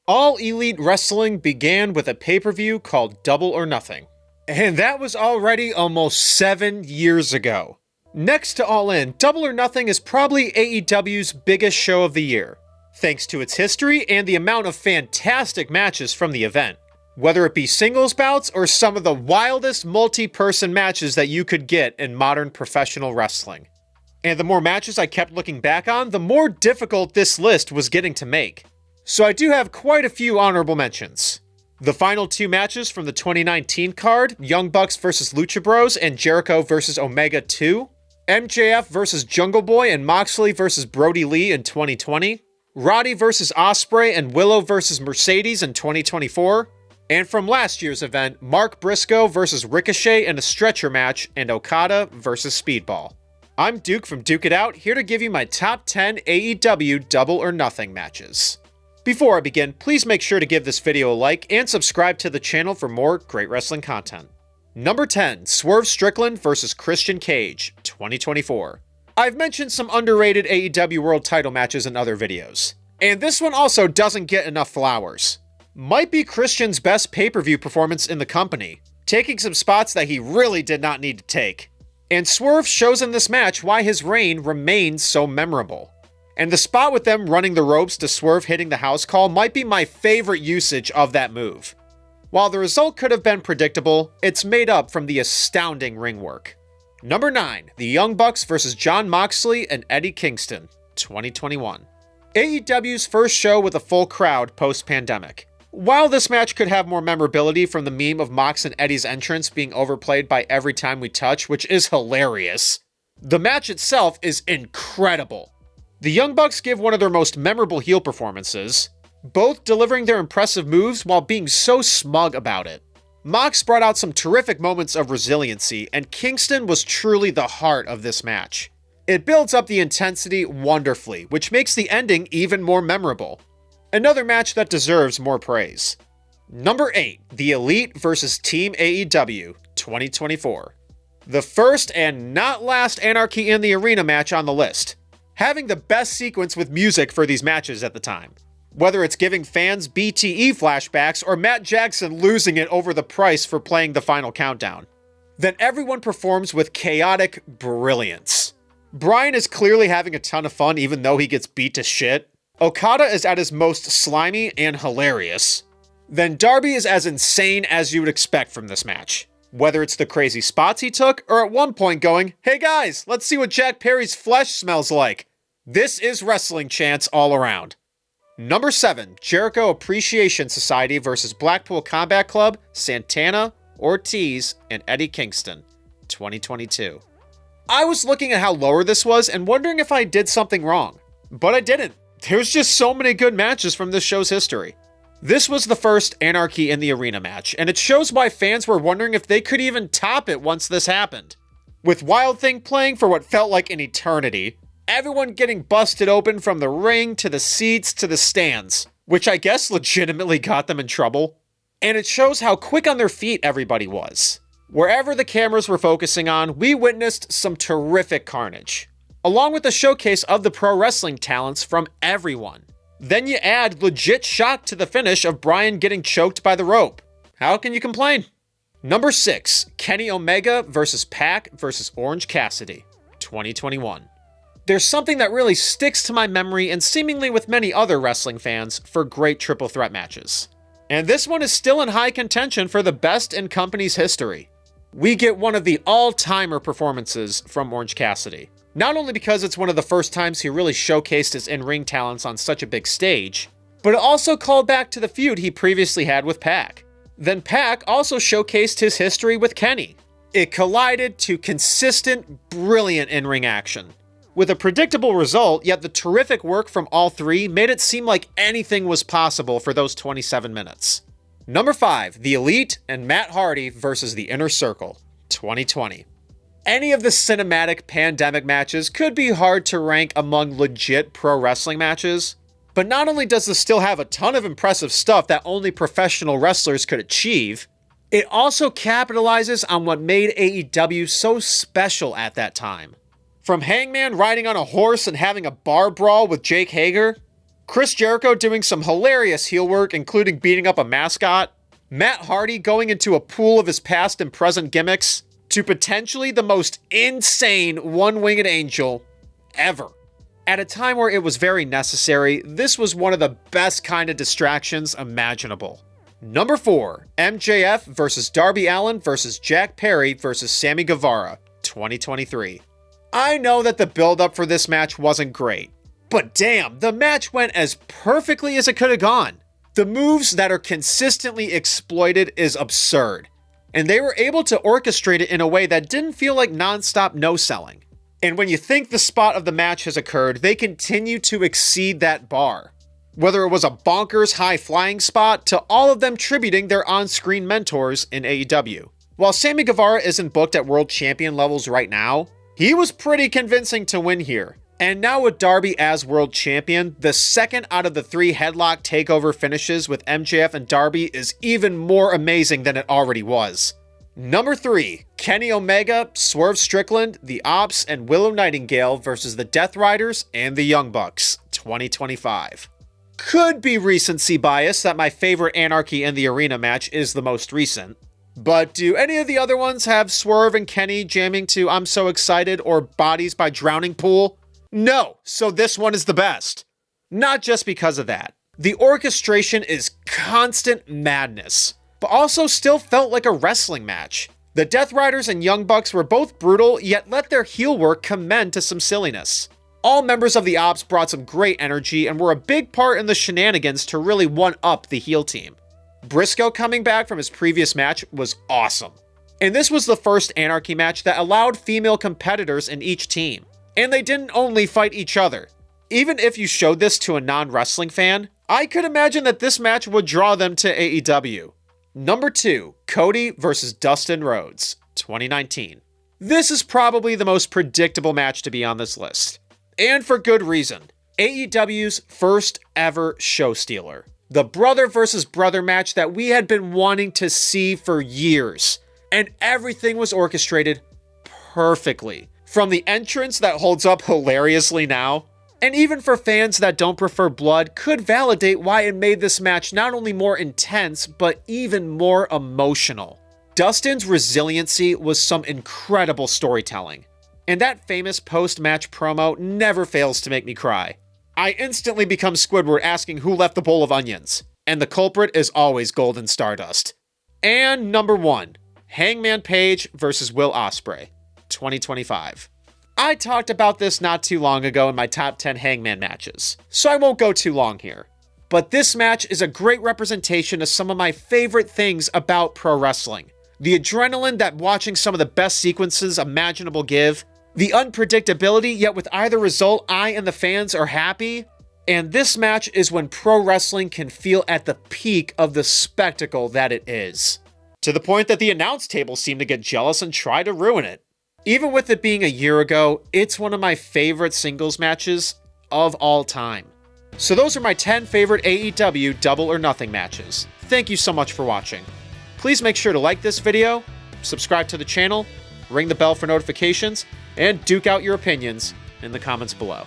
All Elite Wrestling began with a pay-per-view called Double or Nothing. And that was already almost 7 years ago. Next to All In, Double or Nothing is probably AEW's biggest show of the year, thanks to its history and the amount of fantastic matches from the event. Whether it be singles bouts or some of the wildest multi-person matches that you could get in modern professional wrestling. And the more matches I kept looking back on, the more difficult this list was getting to make. So I do have quite a few honorable mentions. The final 2 matches from the 2019 card, Young Bucks vs. Lucha Bros and Jericho vs. Omega 2, MJF vs. Jungle Boy and Moxley vs. Brody Lee in 2020, Roddy vs. Ospreay and Willow vs. Mercedes in 2024, and from last year's event, Mark Briscoe vs. Ricochet in a stretcher match and Okada vs. Speedball. I'm Duke from Duke It Out, here to give you my top 10 AEW Double or Nothing matches. Before I begin, please make sure to give this video a like and subscribe to the channel for more great wrestling content. Number 10, Swerve Strickland vs. Christian Cage, 2024. I've mentioned some underrated AEW World Title matches in other videos, and this one also doesn't get enough flowers. Might be Christian's best pay-per-view performance in the company, taking some spots that he really did not need to take. And Swerve shows in this match why his reign remains so memorable. And the spot with them running the ropes to Swerve hitting the house call might be my favorite usage of that move. While the result could have been predictable, it's made up from the astounding ring work. Number 9, the Young Bucks vs. Jon Moxley and Eddie Kingston, 2021. AEW's first show with a full crowd post-pandemic. While this match could have more memorability from the meme of Mox and Eddie's entrance being overplayed by Every Time We Touch, which is hilarious, the match itself is incredible. The Young Bucks give one of their most memorable heel performances, both delivering their impressive moves while being so smug about it. Mox brought out some terrific moments of resiliency, and Kingston was truly the heart of this match. It builds up the intensity wonderfully, which makes the ending even more memorable. Another match that deserves more praise. Number 8, the Elite vs. Team AEW, 2024. The first and not last Anarchy in the Arena match on the list, having the best sequence with music for these matches at the time. Whether it's giving fans BTE flashbacks or Matt Jackson losing it over the price for playing the final countdown. Then everyone performs with chaotic brilliance. Bryan is clearly having a ton of fun even though he gets beat to shit. Okada is at his most slimy and hilarious. Then Darby is as insane as you would expect from this match. Whether it's the crazy spots he took, or at one point going, "Hey guys, let's see what Jack Perry's flesh smells like." This is wrestling chants all around. Number 7, Jericho Appreciation Society vs. Blackpool Combat Club, Santana, Ortiz, and Eddie Kingston, 2022. I was looking at how lower this was and wondering if I did something wrong, but I didn't. There's just so many good matches from this show's history. This was the first Anarchy in the Arena match, and it shows why fans were wondering if they could even top it once this happened. With Wild Thing playing for what felt like an eternity, everyone getting busted open from the ring to the seats to the stands, which I guess legitimately got them in trouble. And it shows how quick on their feet everybody was. Wherever the cameras were focusing on, we witnessed some terrific carnage, along with a showcase of the pro wrestling talents from everyone. Then you add legit shock to the finish of Bryan getting choked by the rope. How can you complain? Number 6, Kenny Omega vs. Pac vs. Orange Cassidy, 2021. There's something that really sticks to my memory and seemingly with many other wrestling fans for great triple threat matches. And this one is still in high contention for the best in company's history. We get one of the all-timer performances from Orange Cassidy. Not only because it's one of the first times he really showcased his in-ring talents on such a big stage, but it also called back to the feud he previously had with Pac. Then Pac also showcased his history with Kenny. It collided to consistent, brilliant in-ring action. With a predictable result, yet the terrific work from all three made it seem like anything was possible for those 27 minutes. Number 5, The Elite and Matt Hardy versus The Inner Circle, 2020. Any of the cinematic pandemic matches could be hard to rank among legit pro wrestling matches, but not only does this still have a ton of impressive stuff that only professional wrestlers could achieve, it also capitalizes on what made AEW so special at that time. From Hangman riding on a horse and having a bar brawl with Jake Hager, Chris Jericho doing some hilarious heel work, including beating up a mascot, Matt Hardy going into a pool of his past and present gimmicks, to potentially the most insane one-winged angel ever. At a time where it was very necessary, this was one of the best kind of distractions imaginable. Number 4, MJF versus Darby Allin versus Jack Perry versus Sammy Guevara, 2023. I know that the build-up for this match wasn't great, but damn, the match went as perfectly as it could have gone. The moves that are consistently exploited is absurd, and they were able to orchestrate it in a way that didn't feel like non-stop no-selling. And when you think the spot of the match has occurred, they continue to exceed that bar. Whether it was a bonkers high-flying spot to all of them tributing their on-screen mentors in AEW. While Sammy Guevara isn't booked at world champion levels right now, he was pretty convincing to win here. And now with Darby as world champion, the second out of the 3 headlock takeover finishes with MJF and Darby is even more amazing than it already was. Number 3, Kenny Omega, Swerve Strickland, The Ops, and Willow Nightingale versus the Death Riders and the Young Bucks, 2025. Could be recency bias that my favorite Anarchy in the Arena match is the most recent, but do any of the other ones have Swerve and Kenny jamming to I'm So Excited or Bodies by Drowning Pool? No, so this one is the best. Not just because of that. The orchestration is constant madness, but also still felt like a wrestling match. The Death Riders and Young Bucks were both brutal, yet let their heel work commend to some silliness. All members of the Ops brought some great energy and were a big part in the shenanigans to really one-up the heel team. Briscoe coming back from his previous match was awesome. And this was the first Anarchy match that allowed female competitors in each team. And they didn't only fight each other. Even if you showed this to a non-wrestling fan, I could imagine that this match would draw them to AEW. Number 2, Cody versus Dustin Rhodes, 2019. This is probably the most predictable match to be on this list. And for good reason. AEW's first ever show stealer. The brother versus brother match that we had been wanting to see for years. And everything was orchestrated perfectly. From the entrance that holds up hilariously now, and even for fans that don't prefer blood, could validate why it made this match not only more intense, but even more emotional. Dustin's resiliency was some incredible storytelling, and that famous post-match promo never fails to make me cry. I instantly become Squidward asking who left the bowl of onions, and the culprit is always Golden Stardust. And number 1, Hangman Page versus Will Ospreay, 2025. I talked about this not too long ago in my top 10 Hangman matches, so I won't go too long here. But this match is a great representation of some of my favorite things about pro wrestling. The adrenaline that watching some of the best sequences imaginable give, the unpredictability, yet with either result I and the fans are happy, and this match is when pro wrestling can feel at the peak of the spectacle that it is. To the point that the announce table seemed to get jealous and try to ruin it. Even with it being a year ago, it's one of my favorite singles matches of all time. So those are my 10 favorite AEW Double or Nothing matches. Thank you so much for watching. Please make sure to like this video, subscribe to the channel, ring the bell for notifications, and duke out your opinions in the comments below.